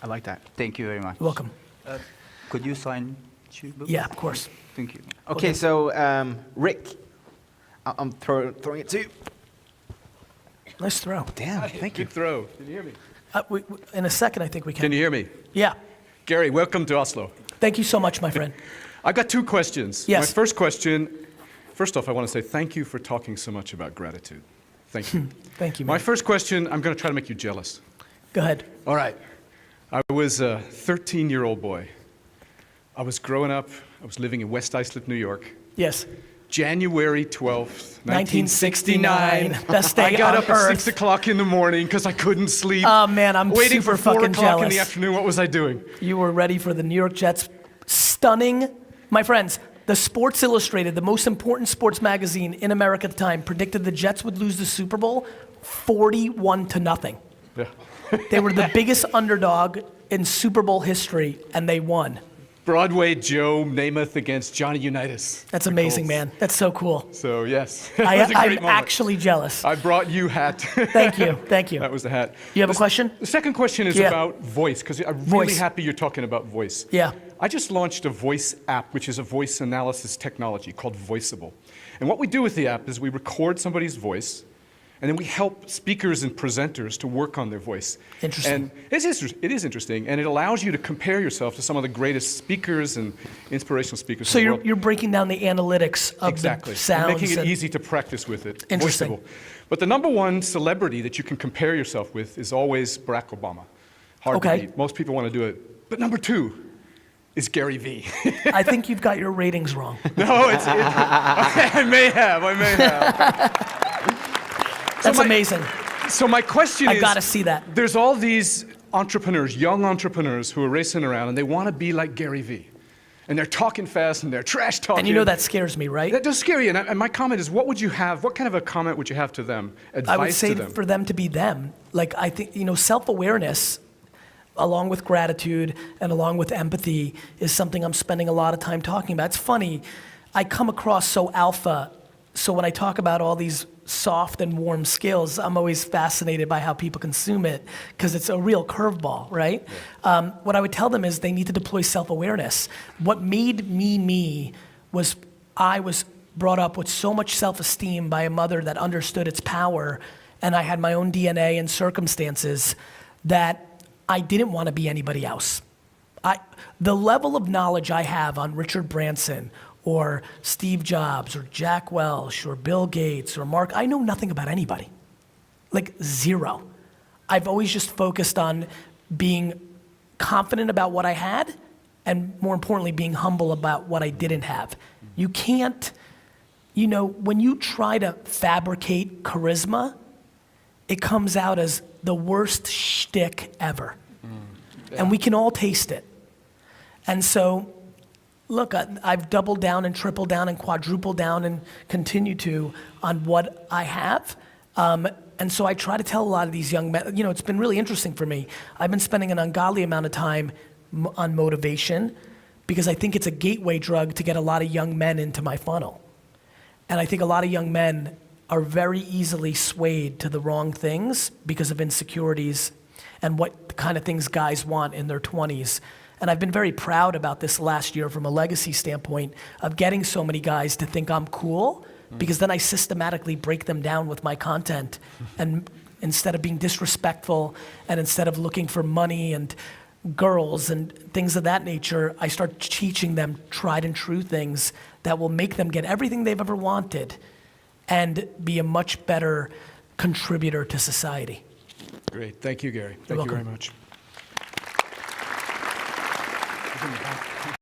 I like that. Thank you very much. You're welcome. Could you sign two books? Yeah, of course. Thank you. Okay, so Rick, I'm throwing it to you. Nice throw. Damn, thank you. Good throw. Can you hear me? In a second, I think we can. Can you hear me? Yeah. Gary, welcome to Oslo. Thank you so much, my friend. I've got two questions. Yes. My first question, first off, I want to say thank you for talking so much about gratitude. Thank you. Thank you, man. My first question, I'm going to try to make you jealous. Go ahead. All right. I was a 13-year-old boy. I was growing up. I was living in West Islip, New York. Yes. January 12th, 1969. Best day I got on up earth. at 6 o'clock in the morning because I couldn't sleep. Oh, man, I'm waiting super for 4 fucking o'clock in jealous. the afternoon. What was I doing? You were ready for the New York Jets. Stunning. My friends, the Sports Illustrated, the most important sports magazine in America at the time, predicted the Jets would lose the Super Bowl 41-0. Yeah. They were the biggest underdog in Super Bowl history, and they won. Broadway Joe Namath against Johnny Unitas. That's The amazing, Colts. man. That's so cool. So yes, it was a great I'm moment. actually jealous. I brought you hat. Thank you. Thank you. That was the hat. You have a question? The second question is Yeah. about voice, because I'm Voice. really happy you're talking about voice. Yeah. I just launched a voice app, which is a voice analysis technology called Voiceable. And what we do with the app is we record somebody's voice, and then we help speakers and presenters to work on their voice. Interesting. And it is interesting, and it allows you to compare yourself to some of the greatest speakers and inspirational speakers So in the world. you're breaking down the analytics of Exactly. the sounds. And making it and- easy to practice with it. Interesting. Voiceable. But the number one celebrity that you can compare yourself with is always Barack Obama. Hard Okay. to beat. Most people want to do it. But number two is Gary Vee. I think you've got your ratings wrong. No, I may have. That's amazing. So my question I is, gotta see that. there's all these entrepreneurs, young entrepreneurs who are racing around and they want to be like Gary Vee. And they're talking fast and they're trash talking. And you know that scares me, right? That does scare you. And my comment is, what kind of a comment would you have to them? Advice I would say to them? for them to be them. Like, I think, self-awareness, along with gratitude and along with empathy, is something I'm spending a lot of time talking about. It's funny, I come across so alpha, so when I talk about all these soft and warm skills, I'm always fascinated by how people consume it, because it's a real curveball, right? Yeah. What I would tell them is they need to deploy self-awareness. What made me was I was brought up with so much self-esteem by a mother that understood its power, and I had my own DNA and circumstances that I didn't want to be anybody else. The level of knowledge I have on Richard Branson or Steve Jobs or Jack Welch or Bill Gates or Mark, I know nothing about anybody. Like zero. I've always just focused on being confident about what I had and, more importantly, being humble about what I didn't have. You can't, when you try to fabricate charisma, it comes out as the worst shtick ever. Yeah. And we can all taste it. And so, look, I've doubled down and tripled down and quadrupled down and continue to on what I have. And so I try to tell a lot of these young men, it's been really interesting for me. I've been spending an ungodly amount of time on motivation because I think it's a gateway drug to get a lot of young men into my funnel. And I think a lot of young men are very easily swayed to the wrong things because of insecurities and what kind of things guys want in their 20s. And I've been very proud about this last year from a legacy standpoint of getting so many guys to think I'm cool, because then I systematically break them down with my content. And instead of being disrespectful and instead of looking for money and girls and things of that nature, I start teaching them tried and true things that will make them get everything they've ever wanted and be a much better contributor to society. Great. Thank you, Gary. Thank you very much.